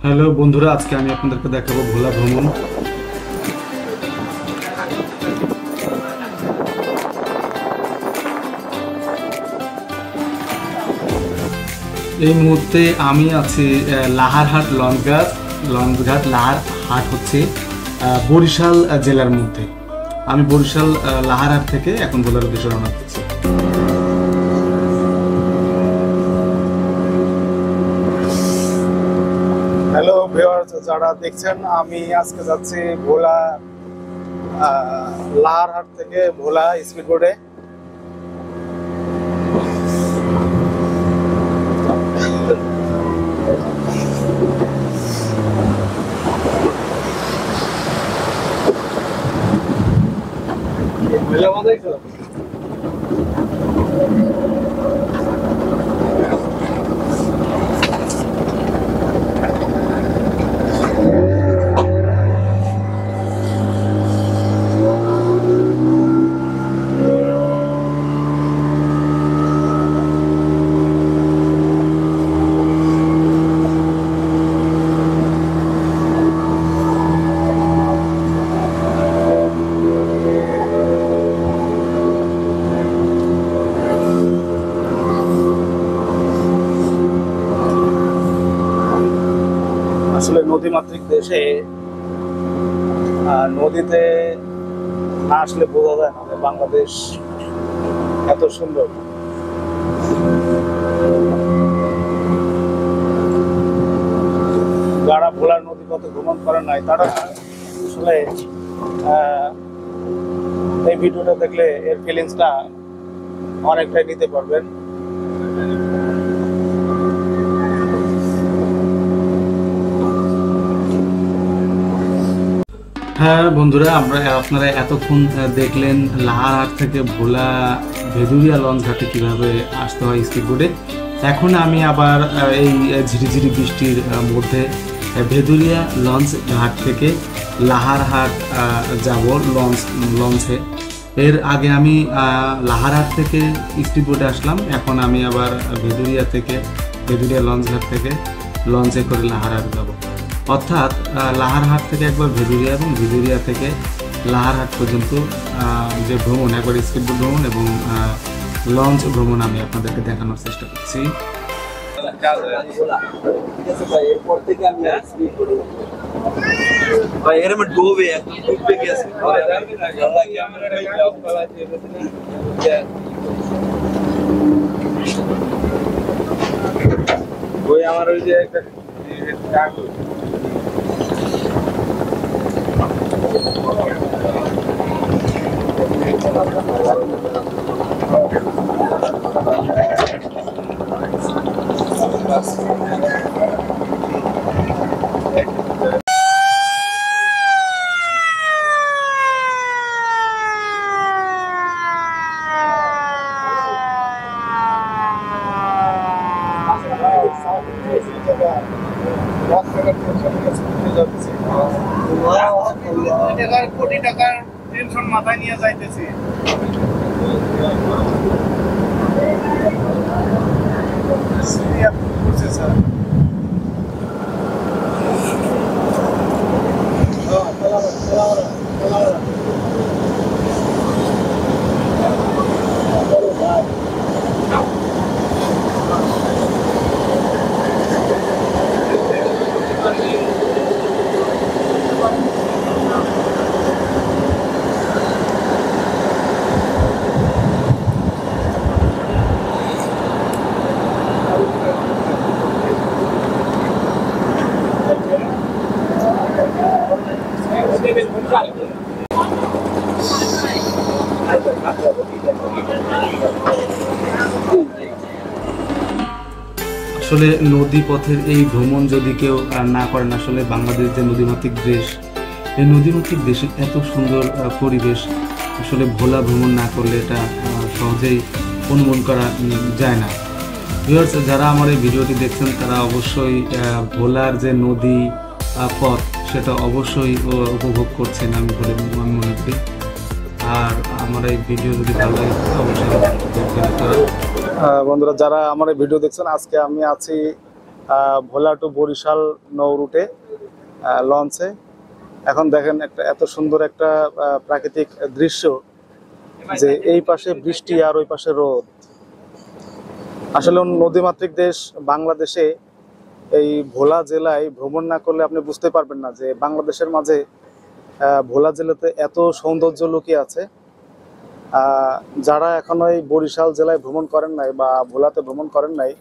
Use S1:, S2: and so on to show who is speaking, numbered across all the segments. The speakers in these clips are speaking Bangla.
S1: হ্যালো বন্ধুরা, আজকে আমি আপনাদেরকে দেখাবো ভোলা ভ্রমণ। এই মুহূর্তে আমি আছি লাহারহাট লঞ্চঘাট। লাহারহাট হচ্ছে বরিশাল জেলার মধ্যে। আমি বরিশাল লাহারহাট থেকে এখন ভোলার উদ্দেশ্যে রওনা করছি।
S2: হ্যালো ভিউয়ার্স, যারা দেখছেন, আমি আজকে যাচ্ছি ভোলা লাহারহাট থেকে ভোলা স্পিড বোটে। আসলে নদীমাতৃক দেশে নদীতে না আসলে বোঝা যায় না যে বাংলাদেশ এত সুন্দর। যারা ভোলার নদী পথে ভ্রমণ করেন নাই, তারা আসলে এই ভিডিওটা দেখলে এর ফিলিংসটা অনেকটাই নিতে পারবেন।
S1: হ্যাঁ বন্ধুরা, আপনারা এতক্ষণ দেখলেন লাহারহাট থেকে ভোলা ভেদুরিয়া লঞ্চ ঘাটে কীভাবে আসতে হয় স্পিড বোটে। এখন আমি আবার এই ঝিরিঝিরি বৃষ্টির মধ্যে ভেদুরিয়া লঞ্চ ঘাট থেকে লাহারহাট যাব লঞ্চে। এর আগে আমি লাহারহাট থেকে স্পিড বোটে আসলাম। এখন আমি আবার ভেদুরিয়া লঞ্চ ঘাট থেকে লঞ্চে করে লাহারহাট যাব। অর্থাৎ লাহারহাট থেকে একবার ভেদুরিয়া এবং ভেদুরিয়া থেকে লাহারহাট পর্যন্ত যে ভ্রমণ, একবার স্পিডবোট ভ্রমণ এবং লঞ্চ ভ্রমণ আমি আপনাদেরকে দেখানোর চেষ্টা করছি।
S2: আমার ওই যে একটা কোটি টাকার টেনশন মাথায় নিয়ে যাইতেছি।
S1: আসলে নদী পথের এই ভ্রমণ যদি কেউ না করেন, আসলে বাংলাদেশ যে নদীমাতৃক দেশ, এই নদীমাতৃক দেশে এত সুন্দর পরিবেশ, আসলে ভোলা ভ্রমণ না করলে এটা সহজেই অনুমান করা যায় না। ভিউয়ার্স, যারা আমার এই ভিডিওটি দেখছেন তারা অবশ্যই ভোলার যে নদী পথ সেটা অবশ্যই উপভোগ করছেন আমি মনে করি। আর আমার এই ভিডিও যদি ভালো লাগে অবশ্যই
S2: বন্ধুরা, যারা আমার এই ভিডিও দেখছেন, আজকে আমি আছি ভোলা টু বরিশাল নৌ রুটে লঞ্চে। এখন দেখেন একটা এত সুন্দর একটা প্রাকৃতিক দৃশ্য, যে এই পাশে বৃষ্টি আর ওই পাশে রোদ। আসলে নদীমাতৃক দেশ বাংলাদেশে এই ভোলা জেলায় ভ্রমণ না করলে আপনি বুঝতে পারবেন না যে বাংলাদেশের মাঝে ভোলা জেলাতে এত সৌন্দর্য লুকিয়ে আছে। যারা এখনো এই বরিশাল জেলায় ভ্রমণ করেন নাই বা ভোলাতে ভ্রমণ করেন নাই,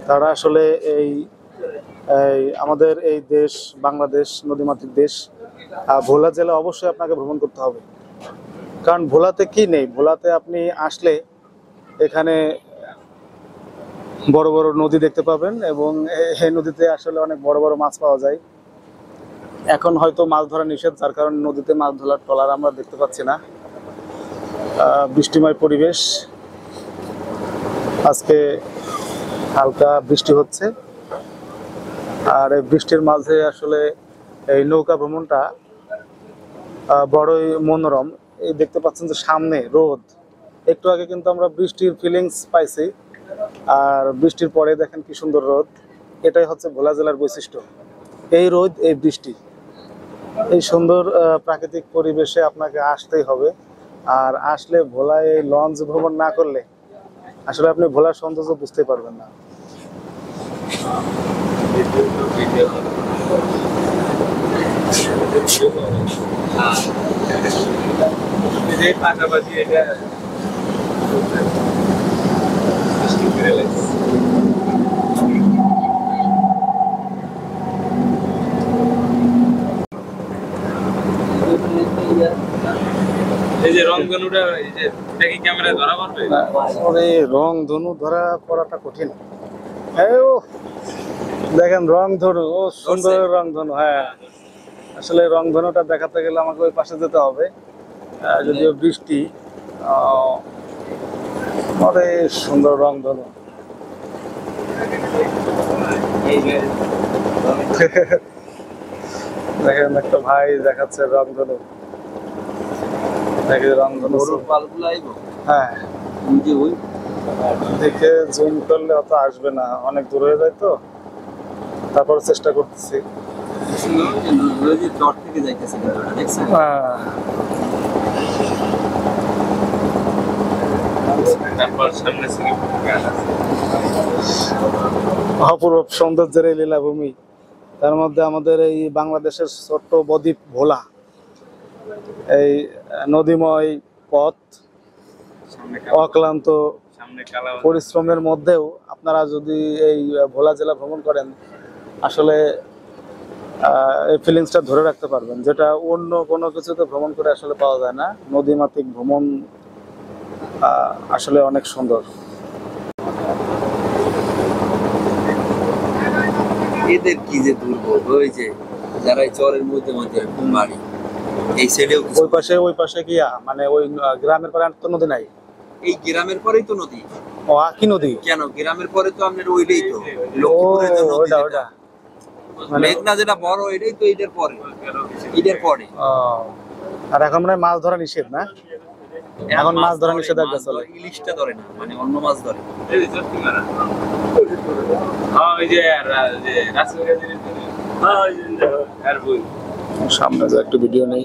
S2: তারা আসলে এই আমাদের এই দেশ বাংলাদেশ নদীমাতৃক দেশ ভোলা জেলা অবশ্যই আপনাকে ভ্রমণ করতে হবে। কারণ ভোলাতে কি নেই, ভোলাতে আপনি আসলে এখানে বড় বড় নদী দেখতে পাবেন এবং এই নদীতে আসলে অনেক বড় বড় মাছ পাওয়া যায়। এখন হয়তো মাছ ধরা নিষেধ, যার কারণে নদীতে মাছ ধরার ট্রলার আমরা দেখতে পাচ্ছি না। বৃষ্টিময় পরিবেশ, আজকে হালকা বৃষ্টি হচ্ছে, আর এই বৃষ্টির মাঝে আসলে এই নৌকা ভ্রমণটা বড়ই মনোরম। এই দেখতে পাচ্ছেন যে সামনে রোদ, একটু আগে কিন্তু আমরা বৃষ্টির ফিলিংস পাইছি, আর বৃষ্টির পরে দেখেন কি সুন্দর রোদ। এটাই হচ্ছে ভোলা জেলার বৈশিষ্ট্য, এই রোদ এই বৃষ্টি। এই সুন্দর প্রাকৃতিক পরিবেশে আপনাকে আসতেই হবে। আর আসলে ভোলায় এই লঞ্চ ভ্রমণ না করলে আসলে আপনি ভোলার সৌন্দর্য বুঝতে পারবেন না।
S3: পাশাপাশি এটা এই যে রংধনুটা, এই যে এটা কি ক্যামেরায় ধরা পড়বে?
S2: রং ধনু ধরা পড়াটা কঠিন। দেখেন রং ধনু, ও সুন্দর রং ধনু। হ্যাঁ, আসলে রং ধনুটা দেখাতে গেলে আমাকে ওই পাশে যেতে হবে, যদিও বৃষ্টি। অনেক সুন্দর রং ধনু। দেখেন একটা ভাই দেখাচ্ছে রং ধনু, দেখে রং ধনু। হ্যাঁ, দেখে জুম করলে অত আসবে না, অনেক দূর হয়ে যায় তো, তারপর চেষ্টা করতেছি। অপূর্ব সৌন্দর্যের এই লীলাভূমি, তার মধ্যে আমাদের এই বাংলাদেশের ছোট্ট বদ্বীপ ভোলা, এই নদীময় পথ, অক্লান্ত পরিশ্রমের মধ্যেও আপনারা যদি এই ভোলা জেলা ভ্রমণ করেন, আসলে এই ফিলিংসটা ধরে রাখতে পারবেন, যেটা অন্য কোনো কিছুতে ভ্রমণ করে আসলে পাওয়া যায় না। নদীমাতৃক ভ্রমণ আসলে অনেক সুন্দর।
S4: এদের কি যে দুর্ভোগ, ওই যে যারা চরের মধ্যে মধ্যে বাড়ি, এই সাইডেও
S2: ওই পাশে গিয়া মানে ওই গ্রামের পরে তো নদী নাই,
S4: এই গ্রামের পরেই তো নদী।
S2: ও কি নদী?
S4: কেন গ্রামের পরে তো আপনার ওইটাই তো লক্ষ্মীপুরের তো নদী,
S2: ওটা
S4: মেঘনা যেটা বড়, এটাই তো এটার পরে, এটার পরে।
S2: আর এখন মানে মাছ ধরা নিষেধ না, এখন মাছ ধরা নিষেধাজ্ঞা চলে।
S4: ইলিশটা ধরে না, মানে অন্য মাছ ধরে।
S2: সামনে যে একটু ভিডিও নেই।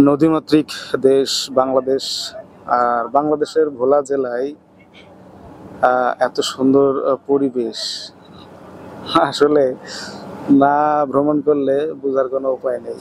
S2: নদীমাতৃক দেশ বাংলাদেশ, আর বাংলাদেশের ভোলা জেলায় এত সুন্দর পরিবেশ, আসলে না ভ্রমণ করলে বোঝার কোনো উপায় নেই।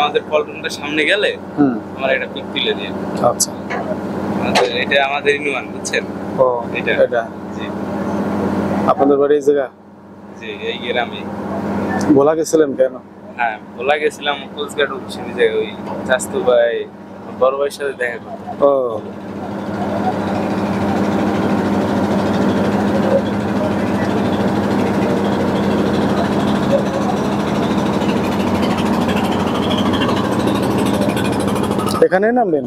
S3: আমাদের পল্টনটা সামনে গেলে
S2: হুম,
S3: আমার একটা পিক তুলে দিয়ে।
S2: আচ্ছা।
S3: এটা আমাদের ইউনিয়ন, বুঝছেন?
S2: ও,
S3: এটা।
S2: এটা
S3: জি
S2: আপনাদের বাড়ি এই জায়গা?
S3: জি, এই গ্রামে।
S2: ভোলা গেছিলেন কেন?
S3: হ্যাঁ, ভোলা গেছিলাম কোচঘাট উঠছি যে ওই চাস্তু ভাই বড় ভাইয়ের সাথে দেখা করতে।
S2: ও, এখানেই নামবেন?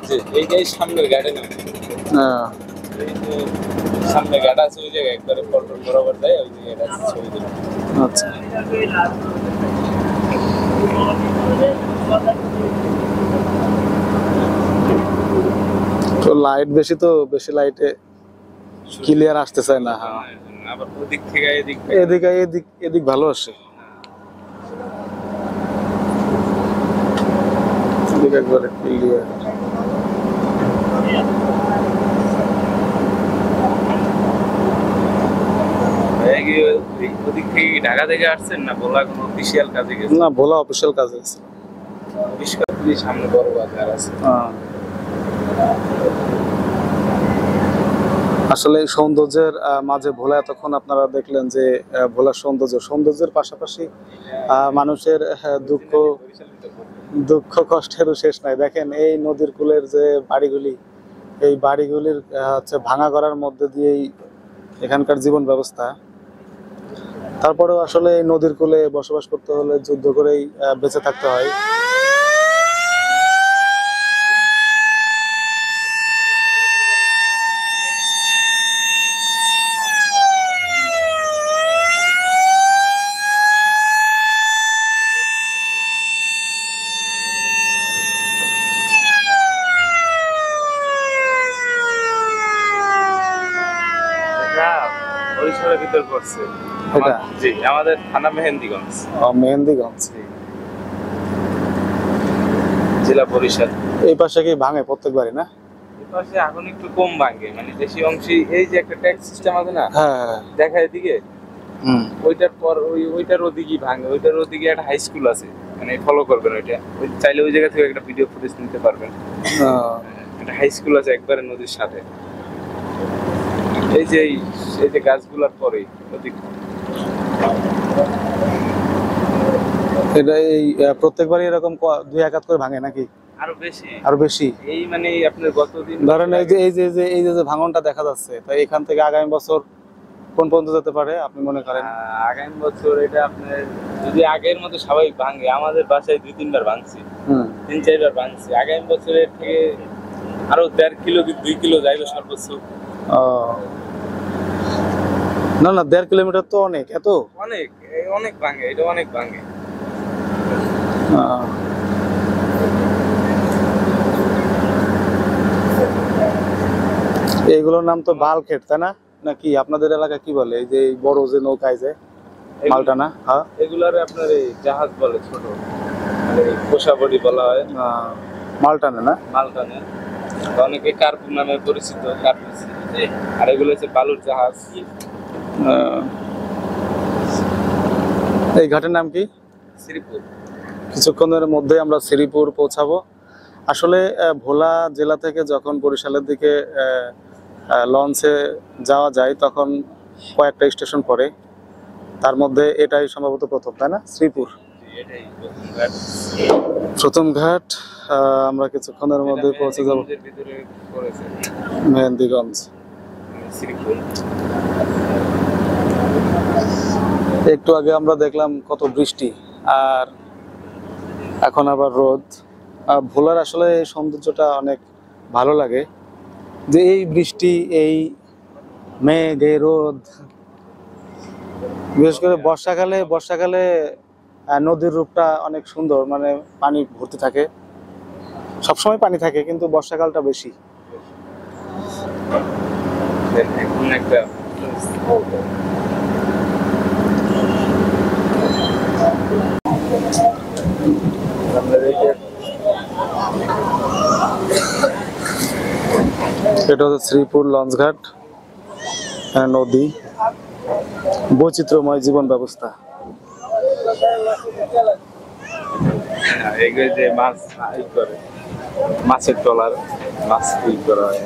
S3: যে এই যে সামনের গাড়ি না,
S2: হ্যাঁ,
S3: এই যে সামনে গাড়ি আছে ওই জায়গায় একবারে পল্টন বরাবর যায়, ওই যে এটা আছে ছবি তুলে।
S2: আচ্ছা। তো লাইট বেশি, তো বেশি লাইটে ক্লিয়ার আসতে চায় না। হ্যাঁ,
S3: আবার ওদিক থেকে এদিক
S2: এদিকে এদিক এদিক ভালো আসে, এদিক একবারে ক্লিয়ার।
S3: ওদিক থেকে ঢাকা থেকে আসছেন না বলা কোনো অফিসিয়াল কাজে গেছে?
S2: না, ভোলা অফিসিয়াল কাজে আছে।
S3: অফিস সামনে বড় বাজার আছে।
S2: আসলে এই সৌন্দর্যের মাঝে ভোলা, এতক্ষণ আপনারা দেখলেন যে ভোলার সৌন্দর্যের পাশাপাশি মানুষের দুঃখ কষ্টেরও শেষ নাই। দেখেন এই নদীর কূলের যে বাড়িগুলি, এই বাড়িগুলির হচ্ছে ভাঙা করার মধ্যে দিয়েই এখানকার জীবন ব্যবস্থা। তারপরেও আসলে এই নদীর কূলে বসবাস করতে হলে যুদ্ধ করেই বেঁচে থাকতে হয়।
S3: বরিশালের ভিতর পড়ছে
S2: এটা?
S3: জি, আমাদের থানা মেহেন্দিগঞ্জ,
S2: মেহেন্দিগঞ্জ,
S3: জেলা বরিশাল।
S2: এই পাশে কি ভাঙে প্রত্যেকবারই না?
S3: এই পাশে এখন একটু কম ভাঙে, মানে বেশি অংশে এই যে একটা ট্যাক্স সিস্টেম আছে না,
S2: হ্যাঁ,
S3: দেখা এদিকে, ওইটার পর ওইটার ওদিকে ভাঙে। ওইটার ওদিকে একটা হাই স্কুল আছে, মানে ফলো করবেন ওইটা, ওই চাইলে ওই জায়গা থেকে একটা ভিডিও ফুটেজ নিতে পারবেন। একটা হাই স্কুল আছে একবারে নদীর সাথে। এই যে এই যে গাছগুলোর পরে ওদিক
S2: এটা এই প্রত্যেকবারই এরকম দুই এক হাত করে ভাঙে নাকি আরো বেশি?
S3: এই মানে আপনার গতদিন
S2: ধরেন এই যে ভাঙনটা দেখা যাচ্ছে, তাই এখান থেকে আগামী বছর কোন পর্যন্ত যেতে পারে আপনি মনে করেন?
S3: আগামী বছর এটা আপনার যদি আগের মতো স্বাভাবিক ভাঙে, আমাদের বাসায় 2-3 বার ভাঙছি, 3-4 বার ভাঙছি, আগামী বছরের থেকে আরো 1.5 কিলো কি 2 কিলো যাইবে সর্বোচ্চ।
S2: না 1.5 কিলোমিটার তো অনেক, এত
S3: অনেক ভাঙে, এটা অনেক ভাঙে।
S2: এইগুলোর নাম তো বালখেট, তাই না? নাকি আপনাদের এলাকা কি বলে এই যে বড় যে নৌকায় যায় মালটানা? হ্যাঁ,
S3: এগুলারে আপনার এই জাহাজ বলে, ছোট মানে কোষাবড়ি বলা হয়।
S2: মালটানা না?
S3: মালটানে, অনেকে কার্পু নামে পরিচিত, কার্পু। আর এগুলো হচ্ছে বালুর জাহাজ।
S2: এই ঘাটের নাম কি?
S3: শ্রীপুর।
S2: কিছুক্ষণের মধ্যে আমরা শ্রীপুর পৌঁছাবো। আসলে ভোলা জেলা থেকে যখন বরিশালের দিকে লঞ্চে যাওয়া যায় তখন কয়েকটা স্টেশন পড়ে, তার মধ্যে এটাই সম্ভবত প্রথম, তাই না? শ্রীপুর প্রথম ঘাট। আমরা কিছুক্ষণের মধ্যে পৌঁছে যাব মেহেন্দিগঞ্জ। একটু আগে আমরা দেখলাম কত বৃষ্টি, আর এখন আবার রোদ। ভোলার আসলে এই সৌন্দর্যটা অনেক ভালো লাগে, যে এই বৃষ্টি, এই মেঘ, এই রোদ। বিশেষ করে বর্ষাকালে নদীর রূপটা অনেক সুন্দর, মানে পানি ভর্তি থাকে, সবসময় পানি থাকে, কিন্তু বর্ষাকালটা বেশি। এটা হচ্ছে শ্রীপুর লঞ্চঘাট, নদী, বৈচিত্র্যময় জীবন ব্যবস্থা।
S3: এগুলো যে মাছ ই করে, মাছের ট্রলার, মাছ ই করা হয়।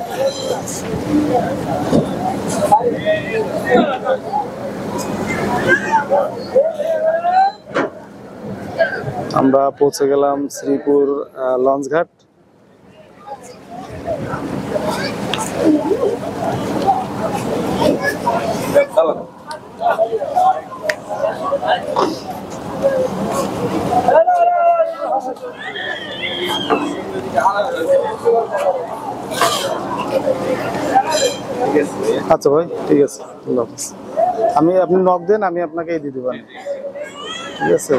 S2: আমরা পৌঁছে গেলাম শ্রীপুর লঞ্চঘাট। আচ্ছা ভাই, ঠিক আছে, আল্লাহ হাফেজ। আপনি নক দেন, আমি আপনাকে দিয়ে দেবো, ঠিক আছে।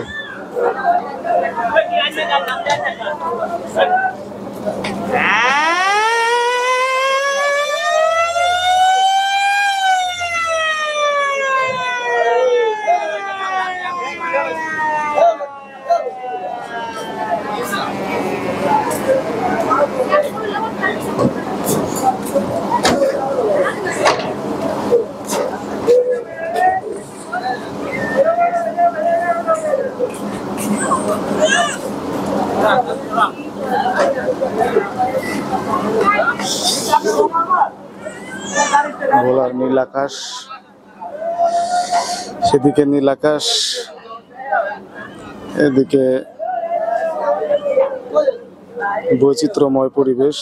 S2: ভোলার নীল আকাশ, সেদিকে নীল আকাশ, এদিকে বৈচিত্র্যময় পরিবেশ।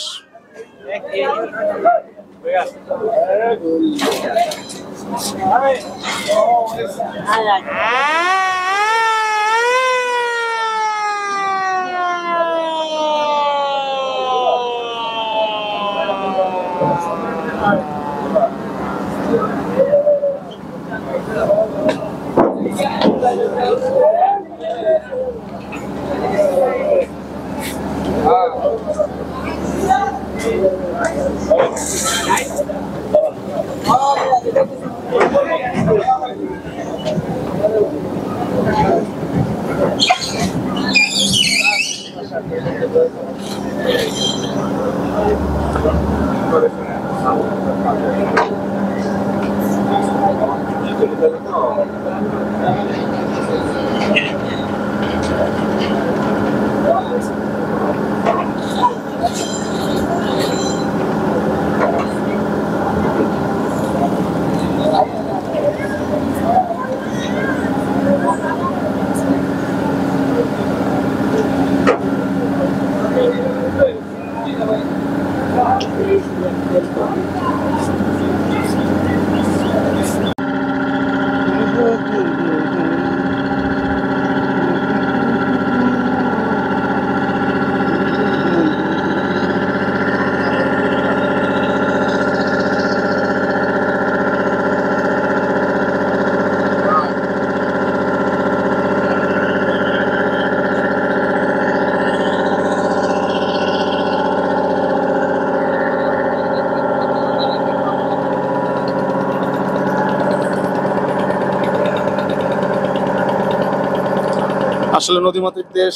S2: আসলে নদীমাতৃক দেশ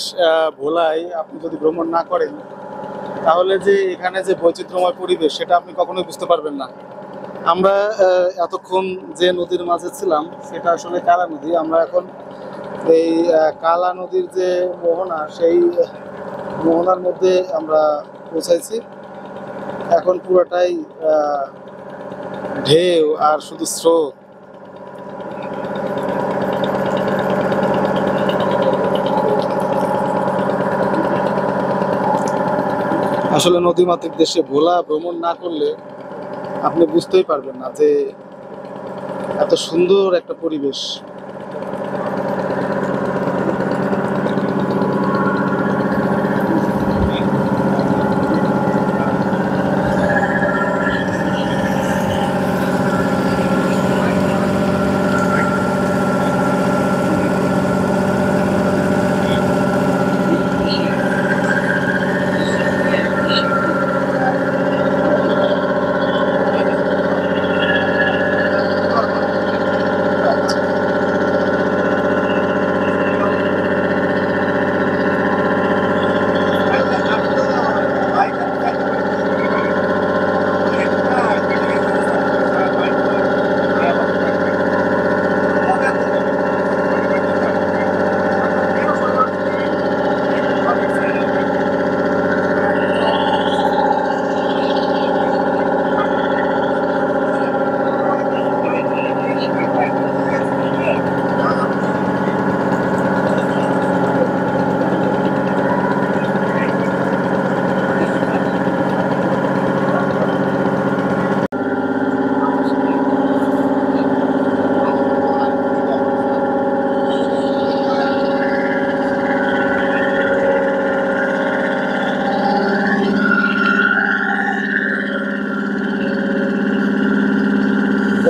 S2: ভোলায় আপনি যদি ভ্রমণ না করেন, তাহলে যে এখানে যে বৈচিত্র্যময় পরিবেশ, সেটা আপনি কখনোই বুঝতে পারবেন না। আমরা এতক্ষণ যে নদীর মাঝে ছিলাম, সেটা আসলে কালা নদী। আমরা এখন এই কালা নদীর যে মোহনা, সেই মোহনার মধ্যে আমরা পৌঁছাইছি। এখন পুরোটাই ঢেউ আর শুধু স্রোত। আসলে নদীমাতৃক দেশে ভোলা ভ্রমণ না করলে আপনি বুঝতেই পারবেন না যে এত সুন্দর একটা পরিবেশ।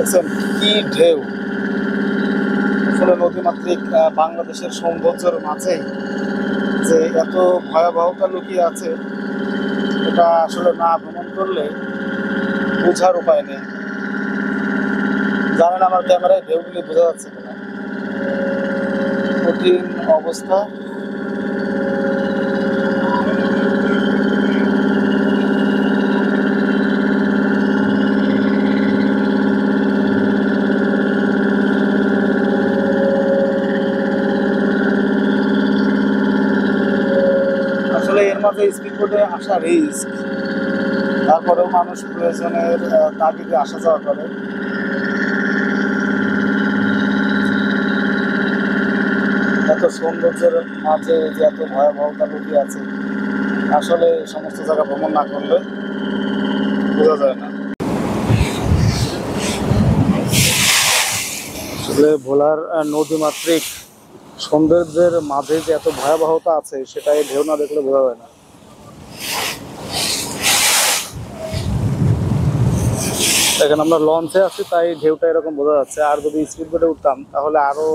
S2: দেখছেন কি ঢেউ। আসলে নদীমাতৃক বাংলাদেশের সৌন্দর্যের মাঝে যে এত ভয়াবহতা লুকিয়ে আছে, এটা আসলে না ভ্রমণ করলে বোঝার উপায় নেই। জানেন আমার ক্যামেরায় ঢেউগুলি বোঝা যাচ্ছে কিনা, কঠিন অবস্থা। আসলে এর মাঝে স্পিড বোটে আসা রিস্ক, তারপরেও মানুষ প্রয়োজনের তাগিদে আসা যাওয়া করে। এত সৌন্দর্যের মাঝে যে এত ভয়াবহতা লুকিয়ে আছে, আসলে সমস্ত জায়গা ভ্রমণ না করলে বোঝা যায় না। আসলে ভোলার নদীমাতৃক সৌন্দর্যের মাঝে যে এত ভয়াবহতা আছে, সেটা এই ঢেউ না দেখলে বোঝা যায় না। দেখেন আমরা লঞ্চে আছি তাই ঢেউটা এরকম বোঝা যাচ্ছে, আর যদি স্পিড বোটে উঠতাম তাহলে আরো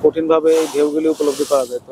S2: কঠিনভাবে এই ঢেউগুলি উপলব্ধি করা যেত।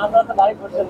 S5: আমরা তো বাড়ি করছি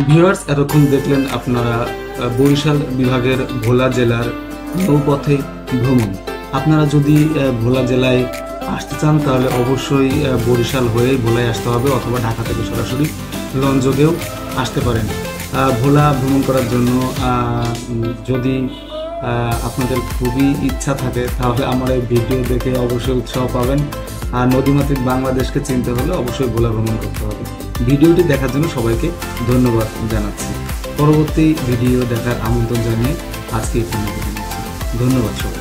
S1: ভিউয়ার্স, এতক্ষণ দেখলেন আপনারা বরিশাল বিভাগের ভোলা জেলার নৌপথে ভ্রমণ। আপনারা যদি ভোলা জেলায় আসতে চান তাহলে অবশ্যই বরিশাল হয়ে ভোলায় আসতে হবে, অথবা ঢাকা থেকে সরাসরি লঞ্চযোগেও আসতে পারেন। ভোলা ভ্রমণ করার জন্য যদি আপনাদের খুবই ইচ্ছা থাকে তাহলে আমার এই ভিডিও দেখে অবশ্যই উৎসাহ পাবেন। আর নদীমাতৃক বাংলাদেশকে চিনতে হলে অবশ্যই ভোলা ভ্রমণ করতে হবে। ভিডিওটি দেখার জন্য সবাইকে ধন্যবাদ জানাচ্ছি। পরবর্তী ভিডিও দেখার আমন্ত্রণ জানিয়ে আজকে এখানে ধন্যবাদ সবাই।